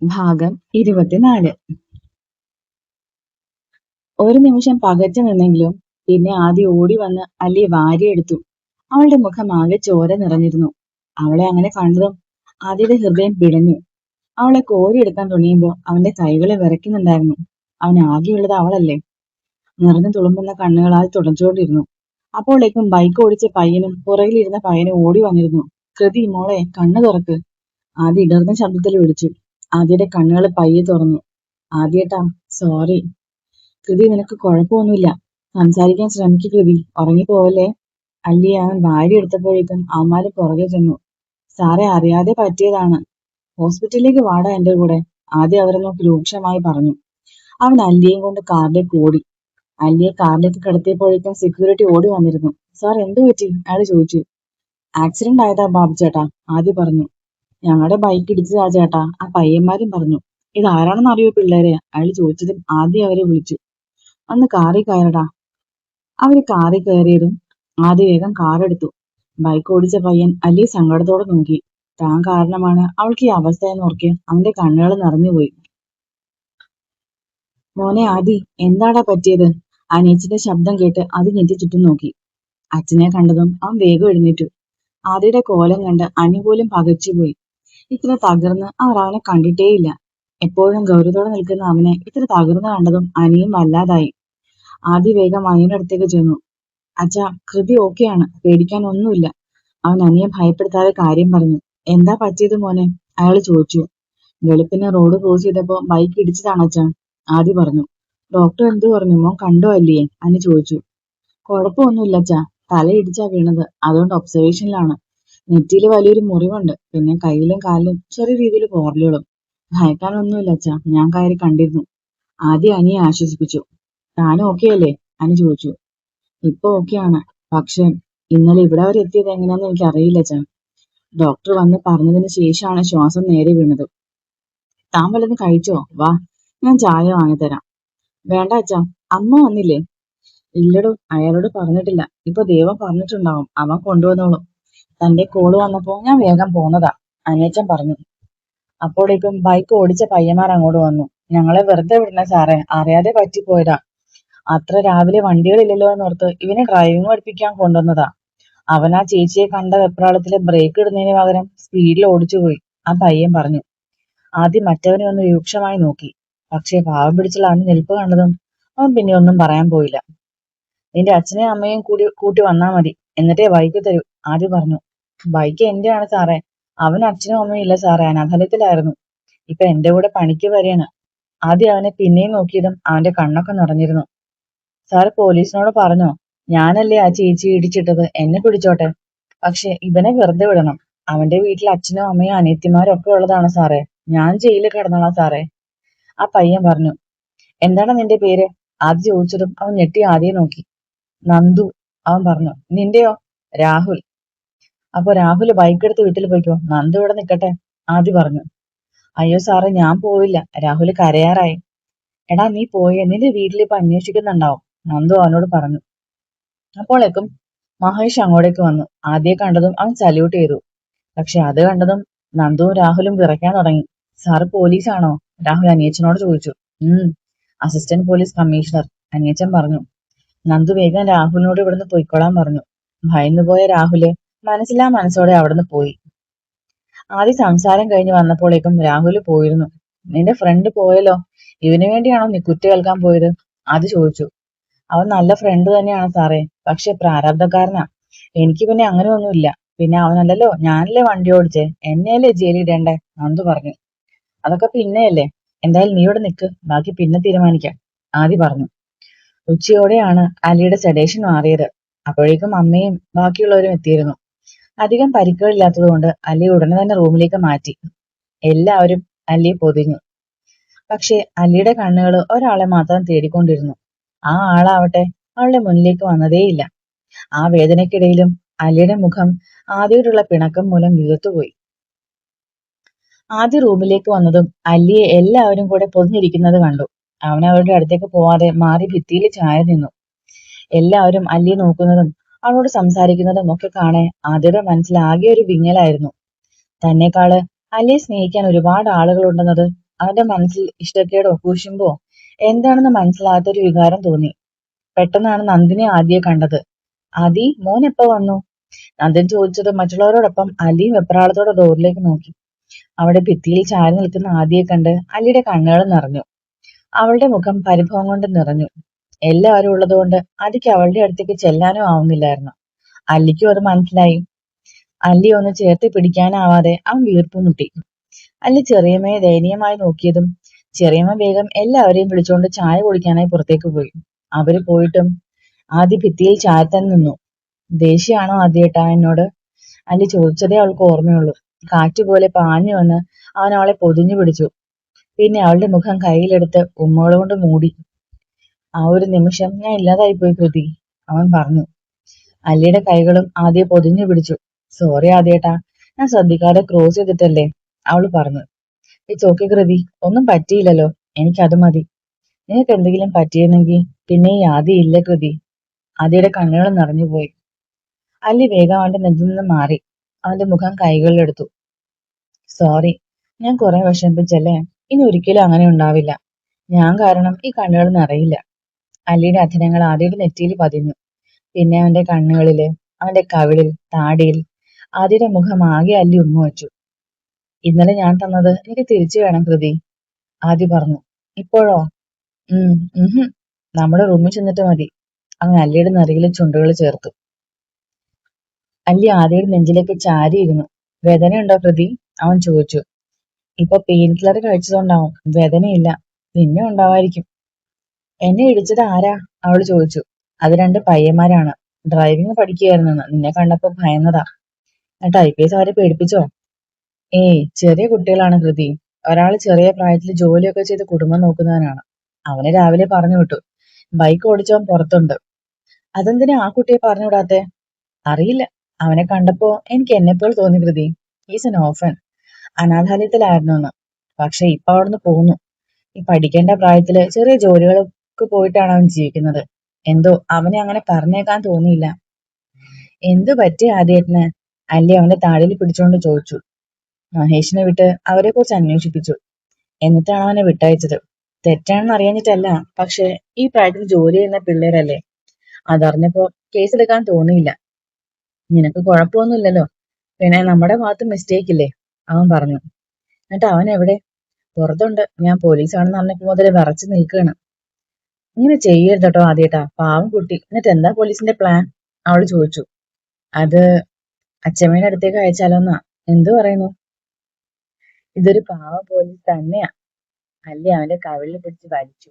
ഭാഗം 24. ഒരു നിമിഷം പകച്ചു നിന്നെങ്കിലും പിന്നെ ആദ്യം ഓടി വന്ന് അല്ലിയെ വാരിയെടുത്തു. അവളുടെ മുഖം ആകെ ചോര നിറഞ്ഞിരുന്നു. അവളെ അങ്ങനെ കണ്ടതും ആദ്യയുടെ ഹൃദയം പിടഞ്ഞു. അവളെ കോരിയെടുക്കാൻ തുണിയുമ്പോൾ അവന്റെ കൈകളെ വിറയ്ക്കുന്നുണ്ടായിരുന്നു. അവൻ ആകെയുള്ളത് അവളല്ലേ. നിറഞ്ഞു തുളുമ്പുന്ന കണ്ണുകളാൽ തുടച്ചുകൊണ്ടിരുന്നു. അപ്പോഴേക്കും ബൈക്ക് ഓടിച്ച പയ്യനും പുറകിലിരുന്ന പയ്യനും ഓടി വന്നിരുന്നു. കൃതി, മോളെ കണ്ണു തുറക്ക്. ആദ്യ ഇടർന്ന ശബ്ദത്തിൽ വിളിച്ചു. ആദ്യയുടെ കണ്ണുകൾ പയ്യെ തുറന്നു. ആദ്യേട്ടാ, സോറി. കൃതി, നിനക്ക് കുഴപ്പമൊന്നുമില്ല. സംസാരിക്കാൻ ശ്രമിക്കു കൃതി, ഉറങ്ങിപ്പോവല്ലേ. അല്ലിയെ അവൻ വാരി എടുത്തപ്പോഴേക്കും അവന്മാര് പുറകെ ചെന്നു. സാറേ, അറിയാതെ പറ്റിയതാണ്. ഹോസ്പിറ്റലിലേക്ക് വാടാ എന്റെ കൂടെ, ആദ്യം അവരെ നോക്കി രൂക്ഷമായി പറഞ്ഞു. അവൻ അല്ലിയെയും കൊണ്ട് കാറിലേക്ക് ഓടി. അല്ലിയെ കാറിലേക്ക് കിടത്തിയപ്പോഴേക്കും സെക്യൂരിറ്റി ഓടി വന്നിരുന്നു. സാർ, എന്തു പറ്റി? അയാൾ ചോദിച്ചു. ആക്സിഡന്റ് ആയതാ ബാബു ചേട്ടാ, ആദ്യം പറഞ്ഞു. ഞങ്ങളുടെ ബൈക്ക് ഇടിച്ചതാ ചേട്ടാ, ആ പയ്യന്മാരും പറഞ്ഞു. ഇതാരാണെന്ന് അറിയോ പിള്ളേരെ? അയാൾ ചോദിച്ചതും ആദ്യം അവരെ വിളിച്ചു. ഒന്ന് കാറിൽ കയറടാ. അവര് കാറിൽ കയറിയതും ആദ്യ വേഗം കാറെടുത്തു. ബൈക്ക് ഓടിച്ച പയ്യൻ അല്ലിയെ സങ്കടത്തോടെ നോക്കി. താൻ കാരണമാണ് അവൾക്ക് ഈ അവസ്ഥ എന്ന് ഓർക്കെ അവന്റെ കണ്ണുകൾ നിറഞ്ഞുപോയി. മോനെ ആദി, എന്താടാ പറ്റിയത്? അനിയച്ചിന്റെ ശബ്ദം കേട്ട് ആദി ഞെട്ടി ചുറ്റും നോക്കി. അച്ഛനെ കണ്ടതും അവൻ വേഗം എഴുന്നേറ്റു. ആദിയുടെ കോലം കണ്ട് അനി പോലും പകച്ചുപോയി. ഇത്ര തകർന്ന് അവർ അവനെ കണ്ടിട്ടേയില്ല. എപ്പോഴും ഗൗരവത്തോടെ നിൽക്കുന്ന അവനെ ഇത്ര തകർന്നു കണ്ടതും അനിയും വല്ലാതായി. ആദി വേഗം അനിയുടെ അടുത്തേക്ക് ചെന്നു. അച്ഛാ, കൃതി ഓക്കെയാണ്, പേടിക്കാൻ ഒന്നുമില്ല. അവൻ അനിയെ ഭയപ്പെടുത്താതെ കാര്യം പറഞ്ഞു. എന്താ പറ്റിയത് മോനെ? അയാൾ ചോദിച്ചു. വെളുപ്പിന് റോഡ് ക്രോസ് ചെയ്തപ്പോ ബൈക്ക് ഇടിച്ചതാണ് അച്ഛാ, ആദി പറഞ്ഞു. ഡോക്ടർ എന്തു പറഞ്ഞു? മോൻ കണ്ടോ അല്ലിയെ? അനി ചോദിച്ചു. കുഴപ്പമൊന്നുമില്ല അച്ഛാ, തല ഇടിച്ചാ വീണത്, അതുകൊണ്ട് ഒബ്സർവേഷനിലാണ്. നെറ്റിയിൽ വലിയൊരു മുറിവുണ്ട്, പിന്നെ കയ്യിലും കാലിലും ചെറിയ രീതിയിൽ പോറലുകളും. ഭയക്കാനൊന്നുമില്ല അച്ഛാ, ഞാൻ കയറി കണ്ടിരുന്നു. ആദ്യം അനിയെ ആശ്വസിപ്പിച്ചു. താനും ഓക്കെ അല്ലേ? അനി ചോദിച്ചു. ഇപ്പൊ ഓക്കെയാണ്, പക്ഷെ ഇന്നലെ ഇവിടെ വരെ എത്തിയത് എങ്ങനെയാന്ന് എനിക്ക് അറിയില്ല അച്ഛാ. ഡോക്ടർ വന്ന് പറഞ്ഞതിന് ശേഷമാണ് ശ്വാസം നേരെ വീണത്. താൻ വല്ലതും കഴിച്ചോ? വാ, ഞാൻ ചായ വാങ്ങിത്തരാം. വേണ്ട അച്ഛാ, അമ്മ വന്നില്ലേ? ഇല്ലടോ, അയാളോട് പറഞ്ഞിട്ടില്ല. ഇപ്പൊ ദൈവം പറഞ്ഞിട്ടുണ്ടാവും, അവൻ കൊണ്ടുവന്നോളും. തന്റെ കോള് വന്നപ്പോ ഞാൻ വേഗം പോന്നതാ, അനിയച്ചൻ പറഞ്ഞു. അപ്പോഴേക്കും ബൈക്ക് ഓടിച്ച പയ്യന്മാർ അങ്ങോട്ട് വന്നു. ഞങ്ങളെ വെറുതെ വിടണ സാറേ, അറിയാതെ പറ്റിപ്പോയതാ. അത്ര രാവിലെ വണ്ടികളില്ലല്ലോ എന്നോർത്ത് ഇവനെ ഡ്രൈവിംഗ് പഠിപ്പിക്കാൻ കൊണ്ടുവന്നതാ. അവൻ ആ ചേച്ചിയെ കണ്ട വെപ്രാളത്തില് ബ്രേക്ക് ഇടുന്നതിന് പകരം സ്പീഡിൽ ഓടിച്ചുപോയി, ആ പയ്യൻ പറഞ്ഞു. ആദ്യം മറ്റവനെ ഒന്ന് രൂക്ഷമായി നോക്കി. പക്ഷെ പാവം പിടിച്ചുള്ള അവന്റെ നിൽപ്പ് കണ്ടതും അവൻ പിന്നെ ഒന്നും പറയാൻ പോയില്ല. നിന്റെ അച്ഛനെയും അമ്മയും കൂട്ടി വന്നാ മതി, എന്നിട്ടേ ബൈക്ക് തരൂ, ആദ്യം പറഞ്ഞു. ബൈക്ക് എന്റെയാണ് സാറേ. അവന് അച്ഛനും അമ്മയും ഇല്ല സാറേ, അനാഥാലയത്തിലായിരുന്നു. ഇപ്പൊ എന്റെ കൂടെ പണിക്ക് വരെയാണ്. ആദ്യം അവനെ പിന്നെയും നോക്കിയതും അവന്റെ കണ്ണൊക്കെ നിറഞ്ഞിരുന്നു. സാറ് പോലീസിനോട് പറഞ്ഞോ? ഞാനല്ലേ ആ ചേച്ചി ഇടിച്ചിട്ടത്, എന്നെ പിടിച്ചോട്ടെ. പക്ഷെ ഇവനെ വെറുതെ വിടണം. അവന്റെ വീട്ടിൽ അച്ഛനും അമ്മയും അനിയത്തിമാരും ഒക്കെ ഉള്ളതാണ് സാറേ. ഞാൻ ജയിലിൽ കിടന്നോളാം സാറേ, ആ പയ്യൻ പറഞ്ഞു. എന്താണ് നിന്റെ പേര്? ആദ്യം ചോദിച്ചതും അവൻ ഞെട്ടി ആദ്യം നോക്കി. നന്ദു, അവൻ പറഞ്ഞു. നിന്റെയോ? രാഹുൽ. അപ്പൊ രാഹുൽ ബൈക്ക് എടുത്ത് വീട്ടിൽ പോയിക്കോ, നന്ദു ഇവിടെ നിൽക്കട്ടെ, ആദ്യം പറഞ്ഞു. അയ്യോ സാറേ, ഞാൻ പോവില്ല, രാഹുൽ കരയാറായി. എടാ, നീ പോയേ, നിന്റെ വീട്ടിൽ ഇപ്പൊ അന്വേഷിക്കുന്നുണ്ടാവും, നന്ദു അവനോട് പറഞ്ഞു. അപ്പോഴേക്കും മഹേഷ് അങ്ങോട്ടേക്ക് വന്നു. ആദ്യം കണ്ടതും അവൻ സല്യൂട്ട് ചെയ്തു. പക്ഷെ അത് കണ്ടതും നന്ദുവും രാഹുലും വിറയ്ക്കാൻ തുടങ്ങി. സാറ് പോലീസാണോ? രാഹുൽ അനിയച്ചനോട് ചോദിച്ചു. അസിസ്റ്റന്റ് പോലീസ് കമ്മീഷണർ, അനിയച്ചൻ പറഞ്ഞു. നന്ദു വേഗം രാഹുലിനോട് ഇവിടുന്ന് പൊയ്ക്കൊള്ളാൻ പറഞ്ഞു. ഭയന്നുപോയ രാഹുല് മനസ്സിലാ മനസ്സോടെ അവിടുന്ന് പോയി. ആദ്യം സംസാരം കഴിഞ്ഞ് വന്നപ്പോഴേക്കും രാഹുല് പോയിരുന്നു. നിന്റെ ഫ്രണ്ട് പോയല്ലോ, ഇവന് വേണ്ടിയാണോ നീ കുറ്റ കേൾക്കാൻ പോയത്? ആദ്യം ചോദിച്ചു. അവൻ നല്ല ഫ്രണ്ട് തന്നെയാണ് സാറേ, പക്ഷെ പ്രാരാബ്ധക്കാരനാ. എനിക്ക് പിന്നെ അങ്ങനെ ഒന്നുമില്ല. പിന്നെ അവനല്ലല്ലോ, ഞാനല്ലേ വണ്ടി ഓടിച്ചേ, എന്നെയല്ലേ ജയിലിൽ ഇടേണ്ടേ, നന്ദു പറഞ്ഞു. അതൊക്കെ പിന്നെയല്ലേ, എന്തായാലും നീ ഇവിടെ നിൽക്ക്, ബാക്കി പിന്നെ തീരുമാനിക്കാം, ആദ്യം പറഞ്ഞു. ഉച്ചയോടെയാണ് അലിയുടെ സെഡേഷൻ മാറിയത്. അപ്പോഴേക്കും അമ്മയും ബാക്കിയുള്ളവരും എത്തിയിരുന്നു. അധികം പരിക്കുകളില്ലാത്തതുകൊണ്ട് അലി ഉടനെ തന്നെ റൂമിലേക്ക് മാറ്റി. എല്ലാവരും അലിയെ പൊതിഞ്ഞു. പക്ഷെ അലിയുടെ കണ്ണുകൾ ഒരാളെ മാത്രം തേടിക്കൊണ്ടിരുന്നു. ആ ആളാവട്ടെ അവളുടെ മുന്നിലേക്ക് വന്നതേയില്ല. ആ വേദനയ്ക്കിടയിലും അലിയുടെ മുഖം ആദ്യമായിട്ടുള്ള പിണക്കം മൂലം വീർത്തുപോയി. ആദ്യ റൂമിലേക്ക് വന്നതും അലിയെ എല്ലാവരും കൂടെ പൊതിഞ്ഞിരിക്കുന്നത് കണ്ടു. അവൻ അവരുടെ അടുത്തേക്ക് പോവാതെ മാറി ഭിത്തിയിൽ ചായ നിന്നു. എല്ലാവരും അലിയെ നോക്കുന്നതും അവളോട് സംസാരിക്കുന്നതും ഒക്കെ കാണെ ആദ്യയുടെ മനസ്സിൽ ആകെ ഒരു വിങ്ങലായിരുന്നു. തന്നെക്കാള് അലിയെ സ്നേഹിക്കാൻ ഒരുപാട് ആളുകളുണ്ടെന്നത് അവന്റെ മനസ്സിൽ ഇഷ്ടക്കേടോ കുശുമ്പോ എന്താണെന്ന് മനസ്സിലാകാത്തൊരു വികാരം തോന്നി. പെട്ടെന്നാണ് നന്ദിനെ ആദിയെ കണ്ടത്. ആദി, മോൻ എപ്പോ വന്നു? നന്ദൻ ചോദിച്ചത് മറ്റുള്ളവരോടൊപ്പം അലിയും വെപ്രാളത്തോടെ ഡോറിലേക്ക് നോക്കി. അവിടെ ഭിത്തിയിൽ ചാരി നിൽക്കുന്ന ആദിയെ കണ്ട് അലിയുടെ കണ്ണുകൾ നിറഞ്ഞു. അവളുടെ മുഖം പരിഭവം കൊണ്ട് നിറഞ്ഞു. എല്ലാവരും ഉള്ളതുകൊണ്ട് ആദിക്ക് അവളുടെ അടുത്തേക്ക് ചെല്ലാനോ ആവുന്നില്ലായിരുന്നു. അല്ലിക്കും അത് മനസ്സിലായി. അല്ലി ഒന്ന് ചേർത്ത് പിടിക്കാനാവാതെ അവൻ വീർപ്പ് മുട്ടി. അല്ലി ചെറിയമ്മയെ ദയനീയമായി നോക്കിയതും ചെറിയമ്മ വേഗം എല്ലാവരെയും വിളിച്ചുകൊണ്ട് ചായ കുടിക്കാനായി പുറത്തേക്ക് പോയി. അവര് പോയിട്ടും ആദി ഭിത്തിയിൽ ചായത്താൻ നിന്നു. ദേഷ്യാണോ ആദ്യേട്ടാ എന്നോട്? അല്ലി ചോദിച്ചതേ അവൾക്ക് ഓർമ്മയുള്ളൂ. കാറ്റുപോലെ പാഞ്ഞു വന്ന് അവൻ അവളെ പൊതിഞ്ഞു പിടിച്ചു. പിന്നെ അവളുടെ മുഖം കയ്യിലെടുത്ത് ഉമ്മകൾ കൊണ്ട് മൂടി. ആ ഒരു നിമിഷം ഞാൻ ഇല്ലാതായി പോയി കൃതി, അവൻ പറഞ്ഞു. അല്ലിയുടെ കൈകളും ആദ്യെ പൊതിഞ്ഞു പിടിച്ചു. സോറി ആദ്യേട്ടാ, ഞാൻ ശ്രദ്ധിക്കാതെ ക്രോസ് ചെയ്തിട്ടല്ലേ, അവള് പറഞ്ഞു. ഇറ്റ്സ് ഓക്കെ കൃതി, ഒന്നും പറ്റിയില്ലല്ലോ, എനിക്കത് മതി. നിനക്ക് എന്തെങ്കിലും പറ്റിയിരുന്നെങ്കിൽ പിന്നെ ഈ ആദ്യ ഇല്ല കൃതി. ആദ്യയുടെ കണ്ണുകൾ നിറഞ്ഞുപോയി. അല്ലി വേഗം അവന്റെ നെഞ്ചിൽ നിന്ന് മാറി അവന്റെ മുഖം കൈകളിലെടുത്തു. സോറി, ഞാൻ കുറെ വിഷമിപ്പിച്ചല്ലേ, ഇനി ഒരിക്കലും അങ്ങനെ ഉണ്ടാവില്ല. ഞാൻ കാരണം ഈ കണ്ണുകൾ നിറയില്ല. അല്ലിയുടെ അധരങ്ങൾ ആദ്യയുടെ നെറ്റിയിൽ പതിഞ്ഞു. പിന്നെ അവന്റെ കണ്ണുകളില്, അവന്റെ കവിളിൽ, താടിയിൽ. ആദ്യയുടെ മുഖം ആകെ അല്ലി ഉമ്മ വെച്ചു. ഇന്നലെ ഞാൻ തന്നത് എനിക്ക് തിരിച്ചു വേണം കൃതി, ആദ്യ പറഞ്ഞു. ഇപ്പോഴോ? ഉം നമ്മുടെ റൂമിൽ ചെന്നിട്ട് മതി, അവൻ അല്ലിയുടെ നെറിയിൽ ചുണ്ടുകൾ ചേർത്തു. അല്ലി ആദ്യയുടെ നെഞ്ചിലേക്ക് ചാരിയിരുന്നു. വേദനയുണ്ടോ കൃതി, അവൻ ചോദിച്ചു. ഇപ്പൊ പെയിൻ കില്ലർ കഴിച്ചതുകൊണ്ടാവും, വേദനയില്ല, പിന്നെ ഉണ്ടാവായിരിക്കും. എന്നെ ഇടിച്ചത് ആരാ, അവള് ചോദിച്ചു. അത് 2 പയ്യന്മാരാണ്, ഡ്രൈവിംഗ് പഠിക്കുകയായിരുന്നെന്ന്, നിന്നെ കണ്ടപ്പോ ഭയന്നതാ. എന്നിട്ട് IPS അവരെ പേടിപ്പിച്ചോ? ഏയ്, ചെറിയ കുട്ടികളാണ് കൃതി. ഒരാള് ചെറിയ പ്രായത്തിൽ ജോലിയൊക്കെ ചെയ്ത് കുടുംബം നോക്കുന്നവനാണ്. അവനെ രാവിലെ പറഞ്ഞു വിട്ടു. ബൈക്ക് ഓടിച്ചവൻ പുറത്തുണ്ട്. അതെന്തിനാ ആ കുട്ടിയെ പറഞ്ഞു വിടാത്തെ? അറിയില്ല, അവനെ കണ്ടപ്പോ എനിക്ക് എന്നെപ്പോലെ തോന്നി കൃതി. ഈസ് എൻ ഓഫൻ, അനാഥാലയത്തിലായിരുന്നു എന്ന്. പക്ഷെ ഇപ്പൊ അവിടുന്ന് പോന്നു. ഈ പഠിക്കേണ്ട പ്രായത്തില് ചെറിയ ജോലികൾക്ക് പോയിട്ടാണ് അവൻ ജീവിക്കുന്നത്. എന്തോ അവനെ അങ്ങനെ പറഞ്ഞേക്കാൻ തോന്നിയില്ല. എന്തു പറ്റി ആദ്യേട്ടന്, അല്ലി അവന്റെ താടിയിൽ പിടിച്ചുകൊണ്ട് ചോദിച്ചു. മഹേഷിനെ വിട്ട് അവരെ കുറിച്ച് അന്വേഷിപ്പിച്ചു. എന്നിട്ടാണ് അവനെ വിട്ടയച്ചത്. തെറ്റാണെന്ന് അറിയാഞ്ഞിട്ടല്ല, പക്ഷെ ഈ പ്രായത്തിൽ ജോലി ചെയ്യുന്ന പിള്ളേരല്ലേ, അതറിഞ്ഞപ്പോ കേസെടുക്കാൻ തോന്നിയില്ല. നിനക്ക് കുഴപ്പമൊന്നുമില്ലല്ലോ, പിന്നെ നമ്മുടെ ഭാഗത്ത് മിസ്റ്റേക്ക് ഇല്ലേ, അവൻ പറഞ്ഞു. എന്നിട്ട് അവൻ എവിടെ? പുറത്തുണ്ട്, ഞാൻ പോലീസാണെന്ന് അറിഞ്ഞപ്പോ മുതൽ വിറച്ചു നിൽക്കുകയാണ്. ഇങ്ങനെ ചെയ്യരുത് കേട്ടോ ആദ്യേട്ടാ, പാവം കുട്ടി. എന്നിട്ട് എന്താ പോലീസിന്റെ പ്ലാൻ, അവള് ചോദിച്ചു. അത് അച്ഛമ്മയുടെ അടുത്തേക്ക് അയച്ചാലോന്നാ. എന്തു പറയുന്നു? ഇതൊരു പാവ പോലീസ് തന്നെയാ, അല്ലി അവന്റെ കവിളിൽ പിടിച്ച് വലിച്ചു.